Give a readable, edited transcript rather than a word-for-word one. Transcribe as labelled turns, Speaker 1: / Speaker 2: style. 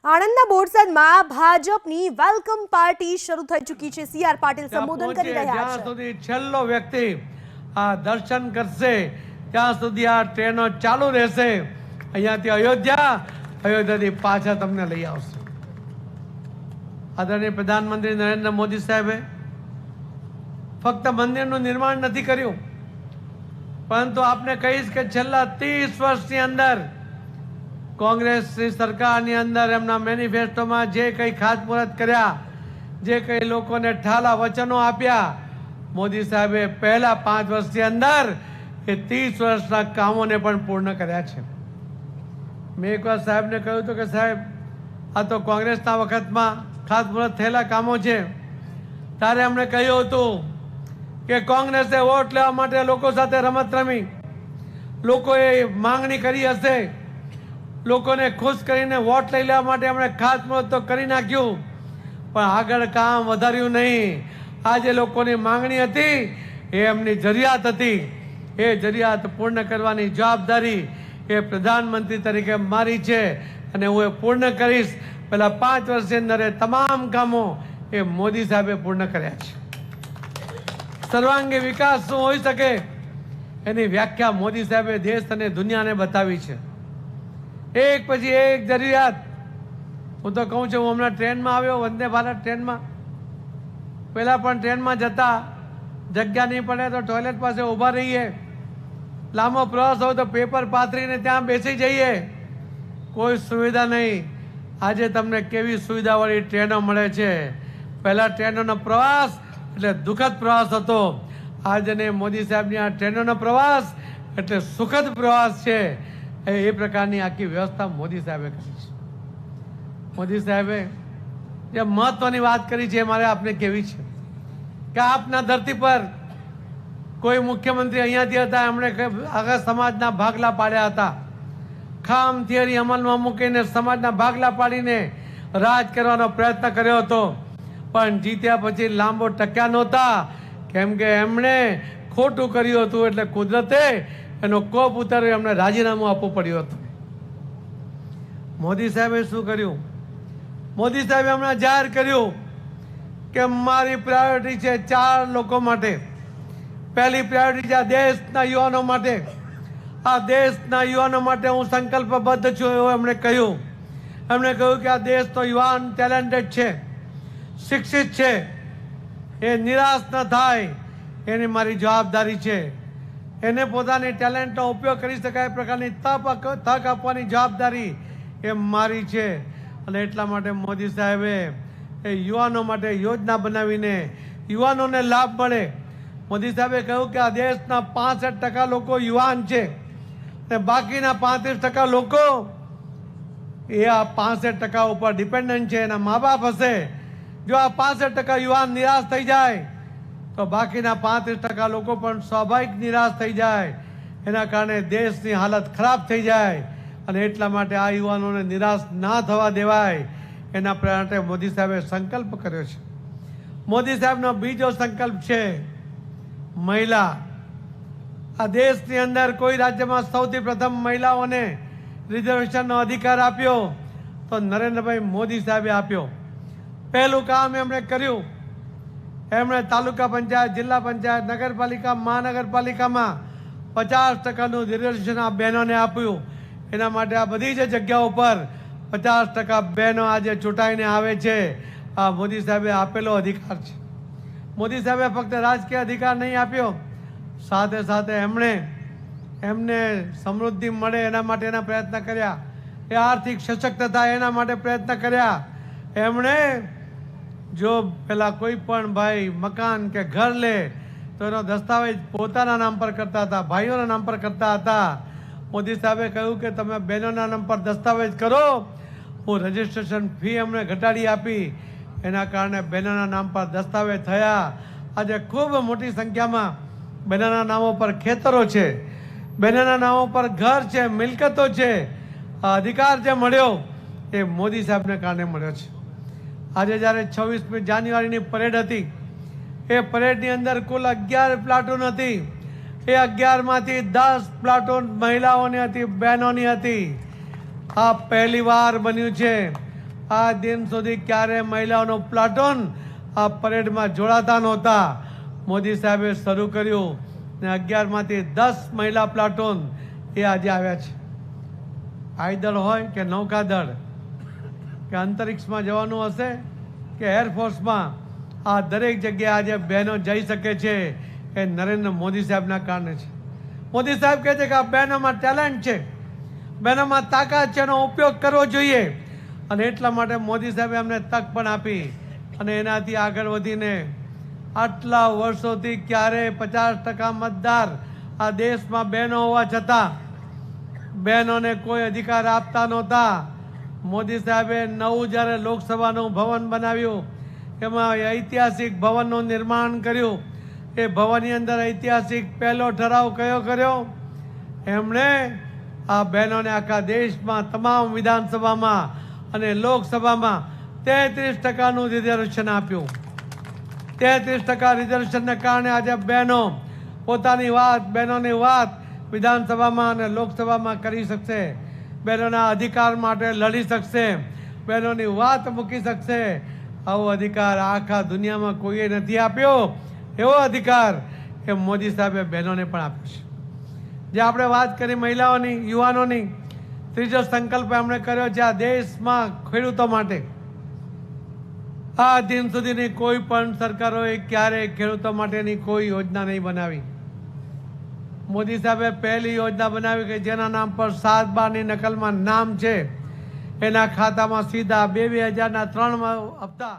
Speaker 1: આણંદના બોરસદમાં ભાજપની welcome party શરૂ થઈ ચૂકી છે। સીઆર પાટીલ સંબોધન કરી રહ્યા છે।
Speaker 2: જ્યાં સુધી છેલ્લો વ્યક્તિ આ દર્શન કરશે ત્યાં સુધી આ ટ્રેનો ચાલુ રહેશે। અહીંયાથી અયોધ્યાથી પાછા તમને લઈ આવશે। આદરણીય પ્રધાનમંત્રી નરેન્દ્ર મોદી સાહેબે ફક્ત મંદિરનું નિર્માણ નથી કર્યું, પરંતુ આપને કહીશ કે છેલ્લા 30 વર્ષની અંદર કોંગ્રેસની સરકારની અંદર એમના મેનિફેસ્ટોમાં જે કંઈ ખાતમુહૂર્ત કર્યા, જે કંઈ લોકોને ઠાલા વચનો આપ્યા, મોદી સાહેબે પહેલા 5 વર્ષની અંદર એ 30 વર્ષના કામોને પણ પૂર્ણ કર્યા છે। મેં એકવાર સાહેબને કહ્યું હતું કે સાહેબ, આ તો કોંગ્રેસના વખતમાં ખાતમુહૂર્ત થયેલા કામો છે। ત્યારે એમણે કહ્યું હતું કે કોંગ્રેસે વોટ લેવા માટે લોકો સાથે રમત રમી, લોકોએ માંગણી કરી હશે, લોકોને ખુશ કરીને વોટ લઈ લેવા માટે એમણે ખાતમુહૂર્ત તો કરી નાખ્યું, પણ આગળ કામ વધાર્યું નહીં। આજે લોકોની માંગણી હતી, એ એમની જરૂરિયાત હતી, એ જરૂરિયાત પૂર્ણ કરવાની જવાબદારી એ પ્રધાનમંત્રી તરીકે મારી છે અને હું એ પૂર્ણ કરીશ। પહેલા 5 વર્ષની અંદર એ તમામ કામો એ મોદી સાહેબે પૂર્ણ કર્યા છે। સર્વાંગી વિકાસ શું હોઈ શકે એની વ્યાખ્યા મોદી સાહેબે દેશ અને દુનિયાને બતાવી છે। એક પછી એક જરૂરિયાત। હું તો કહું છું, હું હમણાં ટ્રેનમાં આવ્યો, વંદે ભારત ટ્રેનમાં। પહેલાં પણ ટ્રેનમાં જતા જગ્યા નહીં પડે તો ટોયલેટ પાસે ઊભા રહીએ, લાંબો પ્રવાસ હોય તો પેપર પાથરીને ત્યાં બેસી જઈએ, કોઈ સુવિધા નહીં। આજે તમને કેવી સુવિધાવાળી ટ્રેનો મળે છે। પહેલાં ટ્રેનોનો પ્રવાસ એટલે દુઃખદ પ્રવાસ હતો, આજે મોદી સાહેબની આ ટ્રેનોનો પ્રવાસ એટલે સુખદ પ્રવાસ છે। એ પ્રકારની આખી વ્યવસ્થા મોદી સાહેબે કરી છે। મોદી સાહેબે જે મહત્વની વાત કરી છે મારે આપને કહેવી છે કે આપના ધરતી પર કોઈ મુખ્યમંત્રી અહીંયાથી હતા, એમણે આખા સમાજના ભાગલા પાડ્યા હતા। ખામ થિયરી અમલમાં મૂકીને સમાજના ભાગલા પાડીને રાજ કરવાનો પ્રયત્ન કર્યો હતો, પણ જીત્યા પછી લાંબો ટક્યા નહોતા, કેમ કે એમણે ખોટું કર્યું હતું એટલે કુદરતે એનો કોપ ઉતાર્યો, એમને રાજીનામું આપવું પડ્યું હતું। મોદી સાહેબે શું કર્યું? મોદી સાહેબે હમણાં જાહેર કર્યું કે મારી પ્રાયોરિટી છે 4 લોકો માટે। પહેલી પ્રાયોરિટી છે આ દેશના યુવાનો માટે। આ દેશના યુવાનો માટે હું સંકલ્પબદ્ધ છું એવું એમણે કહ્યું। એમણે કહ્યું કે આ દેશનો યુવાન ટેલેન્ટેડ છે, શિક્ષિત છે, એ નિરાશ ન થાય એની મારી જવાબદારી છે। એને પોતાની ટેલેન્ટનો ઉપયોગ કરી શકાય એ પ્રકારની તક આપવાની જવાબદારી એ મારી છે। અને એટલા માટે મોદી સાહેબે એ યુવાનો માટે યોજના બનાવીને યુવાનોને લાભ મળે। મોદી સાહેબે કહ્યું કે આ દેશના 65% લોકો યુવાન છે અને બાકીના 35% લોકો એ આ 65% ઉપર ડિપેન્ડન્ટ છે, એના મા બાપ હશે। જો આ 65% યુવાન નિરાશ થઈ જાય તો બાકીના 35% લોકો પણ સ્વાભાવિક નિરાશ થઈ જાય, એના કારણે દેશની હાલત ખરાબ થઈ જાય। અને એટલા માટે આ યુવાનોને નિરાશ ના થવા દેવાય એના માટે મોદી સાહેબે સંકલ્પ કર્યો છે। મોદી સાહેબનો બીજો સંકલ્પ છે મહિલા। આ દેશની અંદર કોઈ રાજ્યમાં સૌથી પ્રથમ મહિલાઓને રિઝર્વેશનનો અધિકાર આપ્યો તો નરેન્દ્રભાઈ મોદી સાહેબે આપ્યો। પહેલું કામ એમણે કર્યું, એમણે તાલુકા પંચાયત, જિલ્લા પંચાયત, નગરપાલિકા, મહાનગરપાલિકામાં 50%નું રિઝર્વેશન આ બહેનોને આપ્યું। એના માટે આ બધી જ જગ્યાઓ પર 50% બહેનો આજે ચૂંટાઈને આવે છે। આ મોદી સાહેબે આપેલો અધિકાર છે। મોદી સાહેબે ફક્ત રાજકીય અધિકાર નહીં આપ્યો, સાથે સાથે એમને સમૃદ્ધિ મળે એના માટેના પ્રયત્ન કર્યા, એ આર્થિક સશક્ત થાય એના માટે પ્રયત્ન કર્યા। એમણે જો પેલા કોઈ પણ ભાઈ મકાન કે ઘર લે તો એનો દસ્તાવેજ પોતાના નામ પર કરતા હતા, ભાઈઓના નામ પર કરતા હતા। મોદી સાહેબે કહ્યું કે તમે બહેનોના નામ પર દસ્તાવેજ કરો। હું રજિસ્ટ્રેશન ફી એમણે ઘટાડી આપી, એના કારણે બહેનોના નામ પર દસ્તાવેજ થયા। આજે ખૂબ મોટી સંખ્યામાં બહેનોના નામો પર ખેતરો છે, બહેનોના નામો પર ઘર છે, મિલકતો છે। આ અધિકાર જે મળ્યો એ મોદી સાહેબને કારણે મળ્યો છે। આજે જ્યારે 26મી જાન્યુઆરીની પરેડ હતી, એ પરેડની અંદર કુલ 11 પ્લાટૂન હતી। એ 11માંથી 10 પ્લાટૂન મહિલાઓની હતી, બહેનોની હતી। આ પહેલી વાર બન્યું છે। આ દિન સુધી ક્યારે મહિલાઓનો પ્લાટૂન આ પરેડમાં જોડાતા નહોતા. મોદી સાહેબે શરૂ કર્યું ને 11માંથી 10 મહિલા પ્લાટૂન એ આજે આવ્યા છે. આઈદળ હોય કે નૌકાદળ કે અંતરિક્ષમાં જવાનું હશે કે એરફોર્સમાં, આ દરેક જગ્યાએ આજે બહેનો જઈ શકે છે એ નરેન્દ્ર મોદી સાહેબના કારણે છે. મોદી સાહેબ કહે છે કે આ બહેનોમાં ટેલેન્ટ છે, બહેનોમાં તાકાત છે, એનો ઉપયોગ કરવો જોઈએ. અને એટલા માટે મોદી સાહેબે અમને તક પણ આપી અને એનાથી આગળ વધીને આટલા વર્ષોથી ક્યારે 50% મતદાર આ દેશમાં બહેનો હોવા છતાં બહેનોને કોઈ અધિકાર આપતા નહોતા. મોદી સાહેબે નવું જ્યારે લોકસભાનું ભવન બનાવ્યું, એમાં ઐતિહાસિક ભવનનું નિર્માણ કર્યું. એ ભવનની અંદર ઐતિહાસિક પહેલો ઠરાવ કયો કર્યો? એમણે આ બહેનોને આખા દેશમાં તમામ વિધાનસભામાં અને લોકસભામાં 33%નું રિઝર્વેશન આપ્યું. 33% રિઝર્વેશનને કારણે આજે બહેનો પોતાની વાત, બહેનોની વાત વિધાનસભામાં અને લોકસભામાં કરી શકશે, બહેનોના અધિકાર માટે લડી શકશે, બહેનોની વાત મૂકી શકશે. આવો અધિકાર આખા દુનિયામાં કોઈએ નથી આપ્યો. એવો અધિકાર એ મોદી સાહેબે બહેનોને પણ આપ્યો છે. જે આપણે વાત કરી મહિલાઓની, યુવાનોની, ત્રીજો સંકલ્પ એમણે કર્યો છે આ દેશમાં ખેડૂતો માટે. આ દિન સુધીની કોઈ પણ સરકારોએ ક્યારેય ખેડૂતો માટેની કોઈ યોજના નહીં બનાવી. મોદી સાહેબે પહેલી યોજના બનાવી કે જેના નામ પર 7/12ની નકલમાં નામ છે એના ખાતામાં સીધા 2,000ના 3 હપ્તા